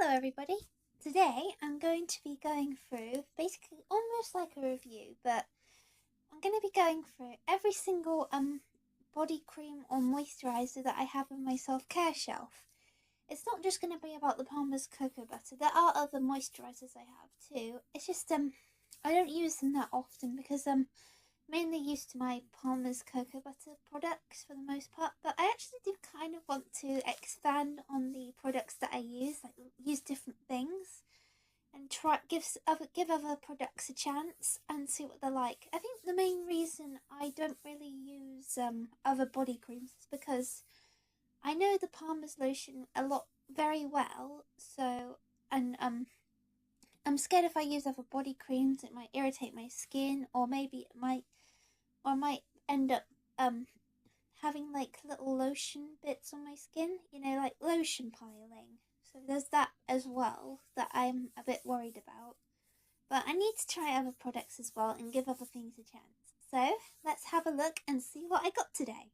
everybody. Today I'm going to be going through basically almost like a review, but I'm going to be going through every single body cream or moisturizer that I have on my self-care shelf. It's not just going to be about the Palmer's cocoa butter. There are other moisturizers I have too. It's just I don't use them that often because mainly used to my Palmer's cocoa butter products for the most part, but I actually do kind of want to expand on the products that I use, like use different things and give other products a chance and see what they're like. I think the main reason I don't really use other body creams is because I know the Palmer's lotion a lot very well, so and I'm scared if I use other body creams it might irritate my skin, or maybe I might end up having like little lotion bits on my skin, like lotion piling. So there's that as well that I'm a bit worried about. But I need to try other products as well and give other things a chance. So let's have a look and see what I got today.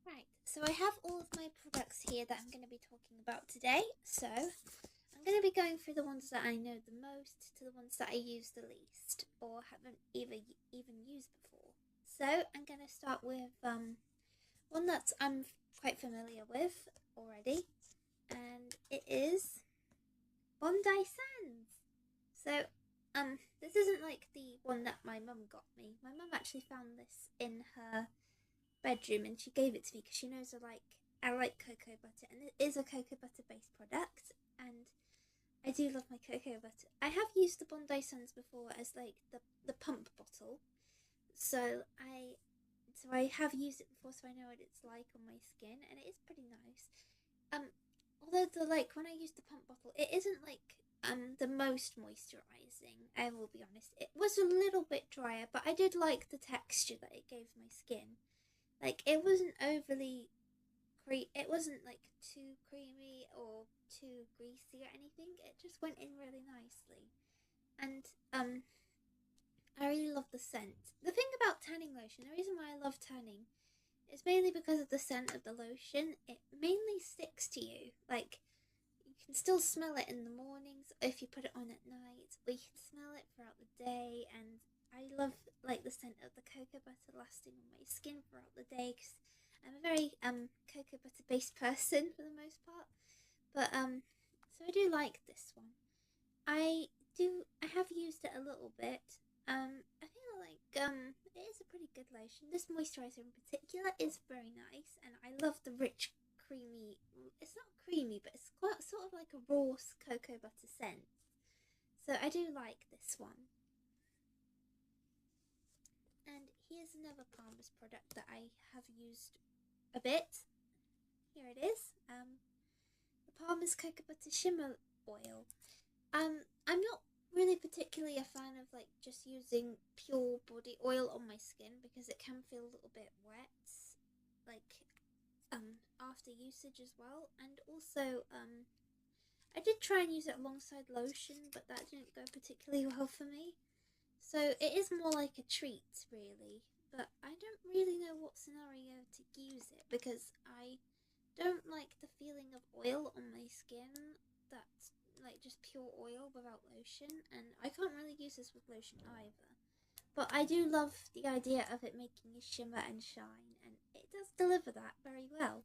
Right, so I have all of my products here that I'm going to be talking about today. So I'm going to be going through the ones that I know the most to the ones that I use the least or haven't even used before. So I'm going to start with one that I'm quite familiar with already, and it is Bondi Sands. So this isn't like the one that my mum got me. My mum actually found this in her bedroom and she gave it to me because she knows I like cocoa butter, and it is a cocoa butter based product, and I do love my cocoa butter. I have used the Bondi Sands before as like the pump bottle, so I have used it before, so I know what it's like on my skin, and it is pretty nice. Although when I use the pump bottle, it isn't the most moisturizing. I will be honest. It was a little bit drier, but I did like the texture that it gave my skin. Like it wasn't overly it wasn't like too creamy or too greasy or anything. It just went in really nicely, and I really love the scent. The thing about tanning lotion, the reason why I love tanning, is mainly because of the scent of the lotion. It mainly sticks to you. Like you can still smell it in the mornings if you put it on at night, or you can smell it throughout the day. And I love like the scent of the cocoa butter lasting on my skin throughout the day because I'm a very cocoa butter based person for the most part. But so I do like this one. I have used it a little bit. I feel like it is a pretty good lotion. This moisturizer in particular is very nice, and I love the rich, creamy. It's not creamy, but it's quite sort of like a raw cocoa butter scent. So I do like this one. And here's another Palmer's product that I have used a bit. Here it is. The Palmer's Cocoa Butter Shimmer Oil. I'm not really particularly a fan of like just using pure body oil on my skin because it can feel a little bit wet, like after usage as well. And also I did try and use it alongside lotion, but that didn't go particularly well for me. So it is more like a treat really, but I don't really know what scenario to use it because I don't like the feeling of oil on my skin that's like just pure oil without lotion, and I can't really use this with lotion either. But I do love the idea of it making a shimmer and shine, and it does deliver that very well.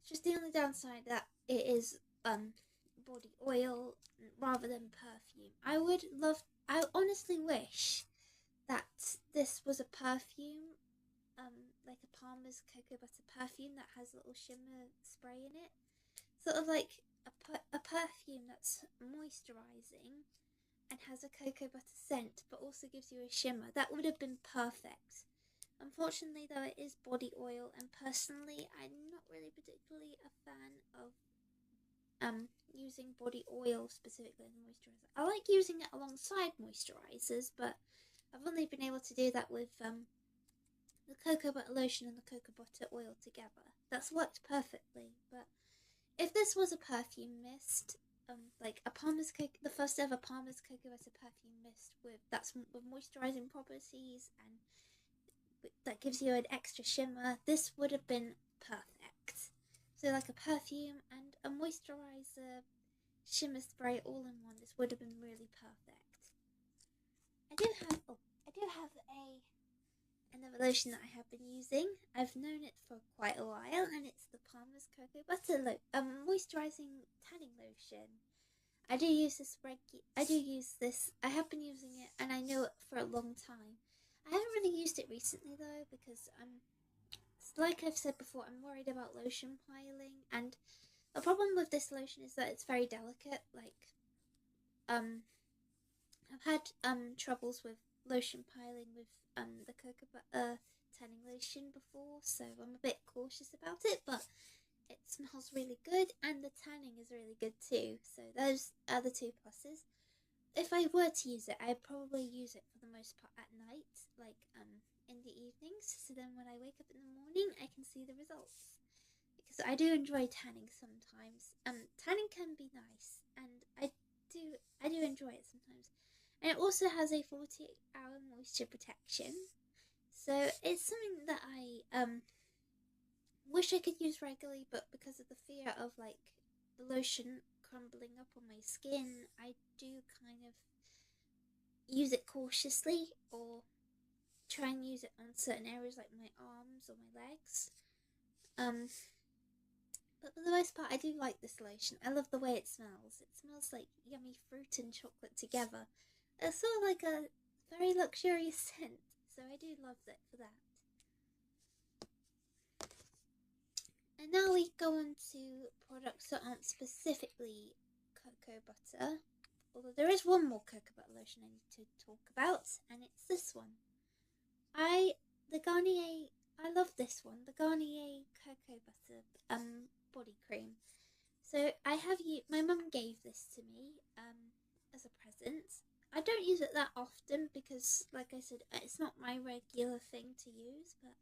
It's just the only downside that it is body oil rather than perfume. I honestly wish that this was a perfume, like a Palmer's cocoa butter perfume that has a little shimmer spray in it, sort of like a perfume that's moisturizing and has a cocoa butter scent but also gives you a shimmer. That would have been perfect. Unfortunately though, it is body oil, and personally I'm not really particularly a fan of using body oil specifically as a moisturizer. I like using it alongside moisturizers, but I've only been able to do that with the cocoa butter lotion and the cocoa butter oil together. That's worked perfectly. But if this was a perfume mist, like a the first ever Palmer's cocoa butter perfume mist with moisturizing properties and that gives you an extra shimmer, this would have been perfect. So like a perfume and a moisturizer shimmer spray all in one, this would have been really perfect. I do have another lotion that I have been using. I've known it for quite a while, and it's the Palmer's Cocoa Butter moisturizing tanning lotion. I do use this I have been using it, and I know it for a long time. I haven't really used it recently though, because like I've said before, I'm worried about lotion piling, and the problem with this lotion is that it's very delicate. Like, I've had troubles with lotion piling with the cocoa butter tanning lotion before, so I'm a bit cautious about it. But it smells really good, and the tanning is really good too. So those are the two pluses. If I were to use it, I'd probably use it for the most part at night, like in the evenings. So then when I wake up in the morning, I can see the results. Because I do enjoy tanning sometimes. Tanning can be nice, and I do enjoy it sometimes. And it also has a 48-hour moisture protection. So it's something that I wish I could use regularly, but because of the fear of like the lotion crumbling up on my skin, I do kind of use it cautiously, or try and use it on certain areas like my arms or my legs. But for the most part, I do like this lotion. I love the way it smells. It smells like yummy fruit and chocolate together. It's sort of like a very luxurious scent, so I do love it for that. And now we go on to products that aren't specifically cocoa butter. Although there is one more cocoa butter lotion I need to talk about, and it's this one. I love this one, the Garnier cocoa butter body cream. So my mum gave this to me as a present. I don't use it that often because, like I said, it's not my regular thing to use, but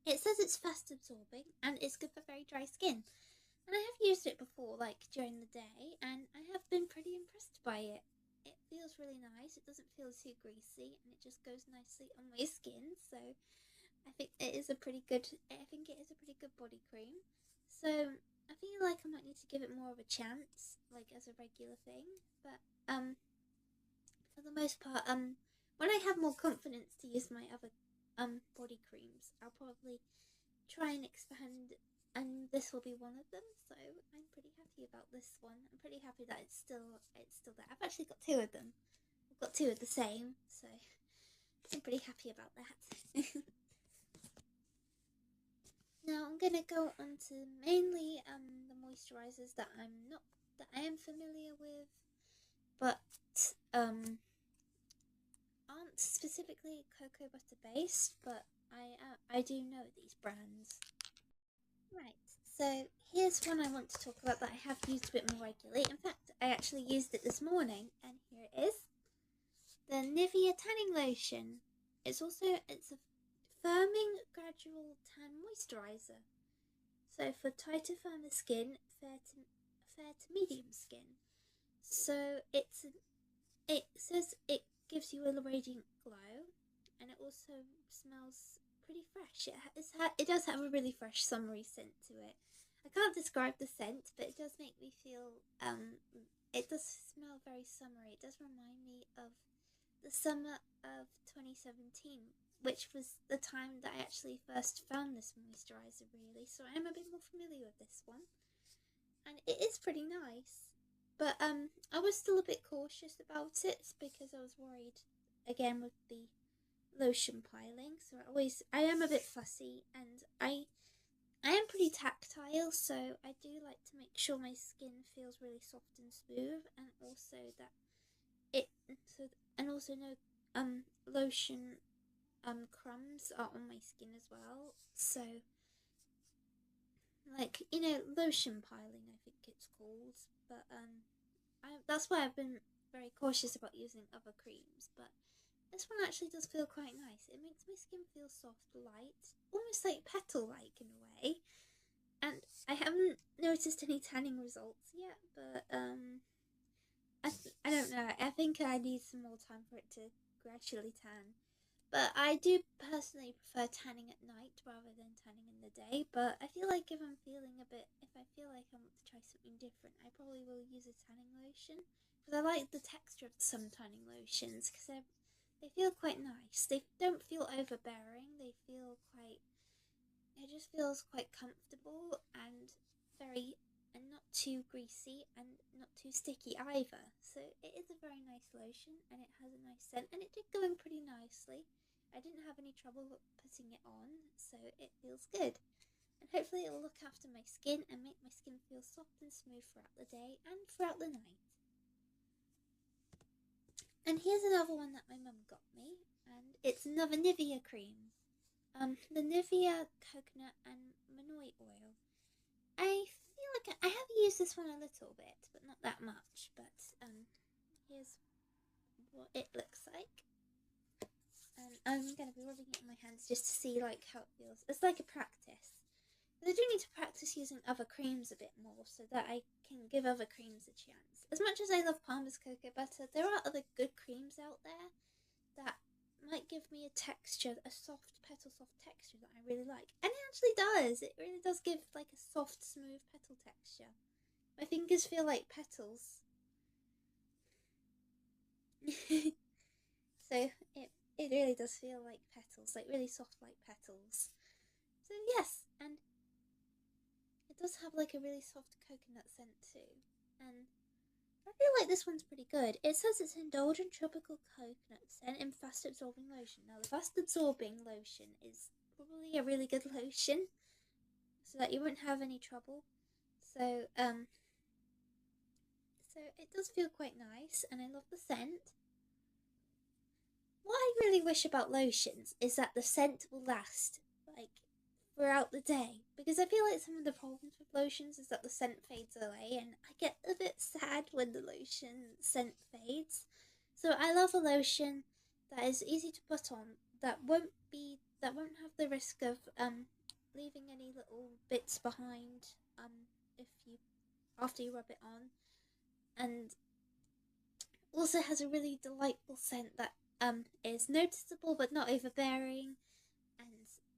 it says it's fast absorbing and it's good for very dry skin. And I have used it before, like during the day, and I have been pretty impressed by it. It feels really nice, it doesn't feel too greasy, and it just goes nicely on my skin, so I think it is a pretty good body cream. So I feel like I might need to give it more of a chance, like as a regular thing. But for the most part, when I have more confidence to use my other body creams, I'll probably try and expand, and this will be one of them. So I'm pretty happy about this one. I'm pretty happy that it's still there. I've actually got two of them. I've got two of the same, so I'm pretty happy about that. Now I'm gonna go on to mainly the moisturizers that I am familiar with, but aren't specifically cocoa butter based, but I do know these brands. Right, so here's one I want to talk about that I have used a bit more regularly. In fact, I actually used it this morning, and here it is. The Nivea tanning lotion. It's a firming gradual tan moisturizer. So for tighter, firmer skin, fair to medium skin. So it says it gives you a radiant glow, and it also smells pretty fresh. It does have a really fresh summery scent to it. I can't describe the scent, but it does make me feel it does smell very summery. It does remind me of the summer of 2017, which was the time that I actually first found this moisturizer, really. So I am a bit more familiar with this one, and it is pretty nice. But I was still a bit cautious about it because I was worried again with the lotion piling. So I am a bit fussy, and I am pretty tactile, so I do like to make sure my skin feels really soft and smooth, and also that also no lotion crumbs are on my skin as well. So like, lotion piling, I think it's called. But that's why I've been very cautious about using other creams. But this one actually does feel quite nice. It makes my skin feel soft, light, almost like petal-like in a way. And I haven't noticed any tanning results yet, but I don't know. I think I need some more time for it to gradually tan. But I do personally prefer tanning at night rather than tanning in the day. But I feel like if I feel like I want to try something different, I probably will use a tanning lotion. Because I like the texture of some tanning lotions because they feel quite nice. They don't feel overbearing. It just feels quite comfortable and very, and not too greasy and not too sticky either. So it is a very nice lotion and it has a nice scent and it did go in pretty nicely. I didn't have any trouble putting it on, so it feels good. And hopefully it will look after my skin and make my skin feel soft and smooth throughout the day and throughout the night. And here's another one that my mum got me, and it's another Nivea cream. The Nivea coconut and Manoi oil. I feel like I have used this one a little bit, but not that much. But here's what it looks like. And I'm going to be rubbing it in my hands just to see like how it feels. It's like a practice. But I do need to practice using other creams a bit more so that I can give other creams a chance. As much as I love Palmer's cocoa butter, there are other good creams out there that might give me a soft petal soft texture that I really like. And it actually does. It really does give like a soft, smooth petal texture. My fingers feel like petals. So it really does feel like petals, like really soft like petals. So yes, and it does have like a really soft coconut scent too. And I feel like this one's pretty good. It says it's indulgent tropical coconut scent in fast absorbing lotion. Now the fast absorbing lotion is probably a really good lotion, so that you won't have any trouble. So so it does feel quite nice, and I love the scent. What I really wish about lotions is that the scent will last like throughout the day, because I feel like some of the problems with lotions is that the scent fades away, and I get a bit sad when the lotion scent fades. So I love a lotion that is easy to put on, that won't have the risk of leaving any little bits behind if you after you rub it on, and also has a really delightful scent that is noticeable but not overbearing, and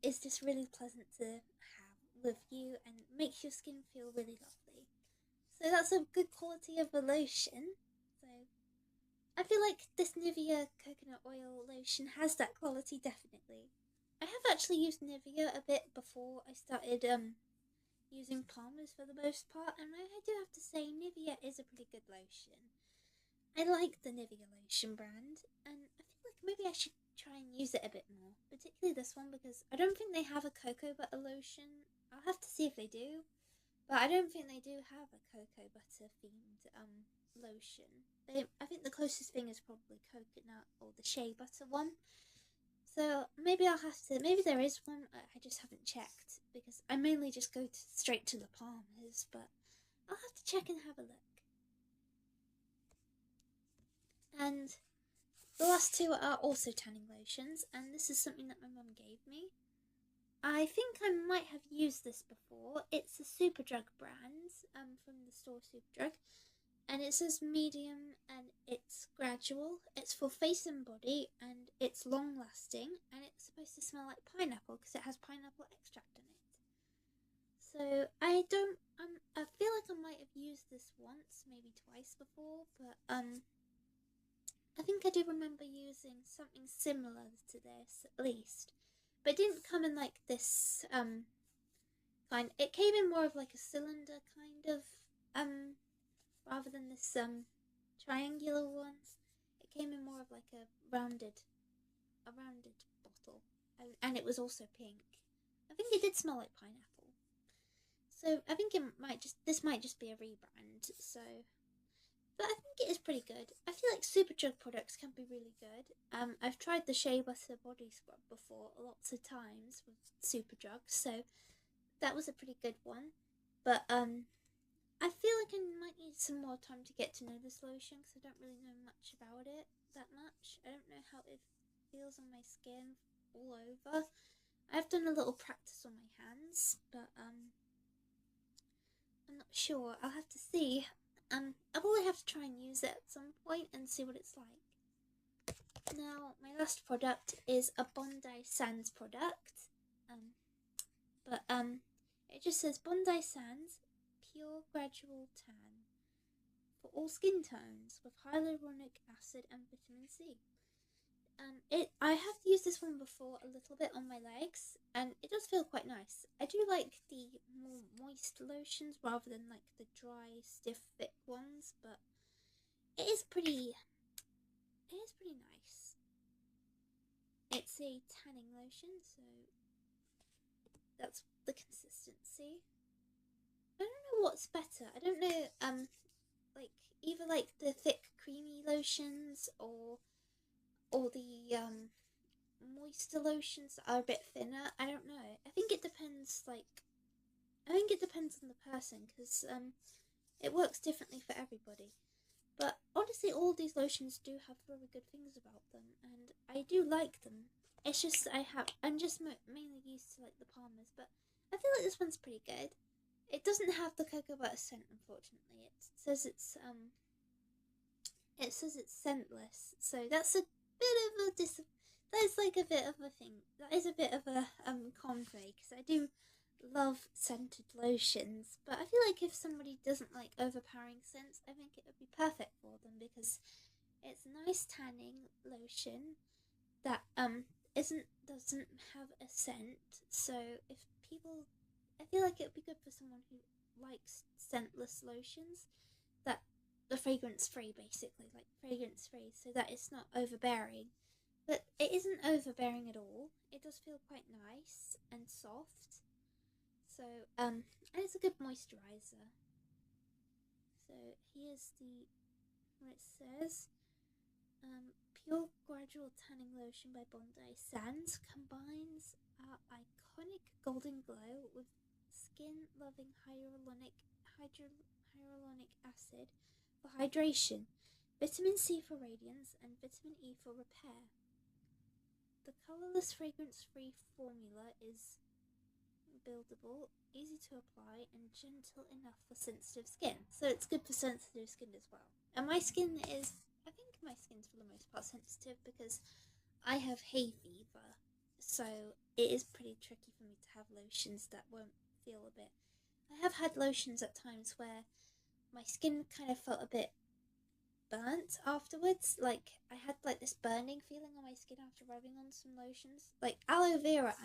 is just really pleasant to have with you and makes your skin feel really lovely. So that's a good quality of a lotion. So I feel like this Nivea coconut oil lotion has that quality definitely. I have actually used Nivea a bit before I started using Palmer's for the most part, and I do have to say Nivea is a pretty good lotion. I like the Nivea lotion brand, and I feel like maybe I should try and use it a bit more, particularly this one, because I don't think they have a cocoa butter lotion. I'll have to see if they do, but I don't think they do have a cocoa butter themed lotion. I think the closest thing is probably coconut or the shea butter one. So maybe I'll have to. Maybe there is one. I just haven't checked because I mainly just go straight to the Palmers. But I'll have to check and have a look. And the last two are also tanning lotions, and this is something that my mum gave me. I think I might have used this before. It's a Superdrug brand from the store Superdrug, and it says medium and it's gradual. It's for face and body, and it's long lasting, and it's supposed to smell like pineapple because it has pineapple extract in it. So I don't. I feel like I might have used this once, maybe twice before, but I think I do remember using something similar to this at least, but it didn't come in like this kind. It came in more of like a cylinder kind of rather than this triangular ones. It came in more of like a rounded bottle, and it was also pink. I think it did smell like pineapple. So I think this might just be a rebrand. So, but I think it is pretty good. I feel like Superdrug products can be really good. I've tried the Shea Butter body scrub before lots of times with Superdrug, so that was a pretty good one. But I feel like I might need some more time to get to know this lotion because I don't really know much about it that much. I don't know how it feels on my skin all over. I've done a little practice on my hands, but I'm not sure. I'll have to see. I'll probably have to try and use it at some point and see what it's like. Now, my last product is a Bondi Sands product. Um, but it just says Bondi Sands Pure Gradual Tan for all skin tones with hyaluronic acid and vitamin C. I have used this one before a little bit on my legs, and it does feel quite nice. I do like the more moist lotions rather than like the dry, stiff, thick ones, but it is pretty. It is pretty nice. It's a tanning lotion, so that's the consistency. I don't know what's better. I don't know. Like either like the thick, creamy lotions or the moisture lotions that are a bit thinner. I don't know. I think it depends. I think it depends on the person because it works differently for everybody. But honestly, all these lotions do have very good things about them, and I do like them. It's just I'm just mainly used to like the Palmers, but I feel like this one's pretty good. It doesn't have the cocoa butter scent, unfortunately. It says it's scentless, so that's a bit of a that is like a bit of a thing. That is a bit of a con for me because I do love scented lotions, but I feel like if somebody doesn't like overpowering scents, I think it would be perfect for them because it's a nice tanning lotion that isn't doesn't have a scent. So if people, I feel like it would be good for someone who likes scentless lotions that the fragrance free, basically like fragrance free, so that it's not overbearing. But it isn't overbearing at all. It does feel quite nice and soft. So and it's a good moisturizer. So here's what it says. Pure Gradual Tanning Lotion by Bondi Sands combines our iconic golden glow with skin-loving hyaluronic acid for hydration, vitamin C for radiance, and vitamin E for repair. The colourless, fragrance-free formula is buildable, easy to apply, and gentle enough for sensitive skin. So it's good for sensitive skin as well. And my skin is, I think my skin's for the most part sensitive because I have hay fever. So it is pretty tricky for me to have lotions that won't feel a bit. I have had lotions at times where my skin kind of felt a bit burnt afterwards. Like I had like this burning feeling on my skin after rubbing on some lotions. Like aloe vera,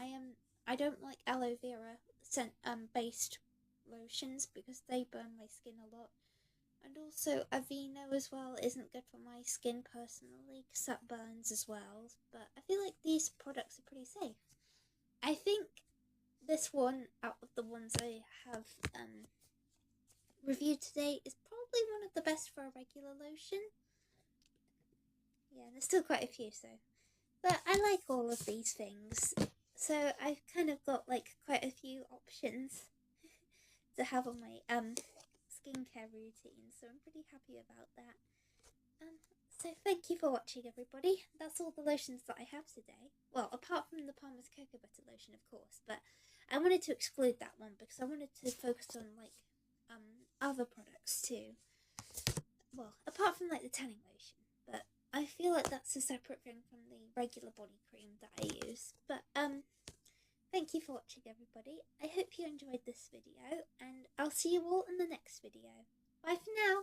I don't like aloe vera scent based lotions because they burn my skin a lot. And also Aveeno as well isn't good for my skin personally because that burns as well. But I feel like these products are pretty safe. I think this one out of the ones I have reviewed today is probably one of the best for a regular lotion. Yeah, there's still quite a few, but I like all of these things. So I've kind of got like quite a few options to have on my skincare routine, so I'm pretty happy about that. So thank you for watching, everybody. That's all the lotions that I have today. Well, apart from the Palmer's Cocoa Butter lotion, of course, but I wanted to exclude that one because I wanted to focus on like other products too. Well, apart from like the tanning lotion, but I feel like that's a separate thing from the regular body cream that I use. But thank you for watching, everybody. I hope you enjoyed this video, and I'll see you all in the next video. Bye for now.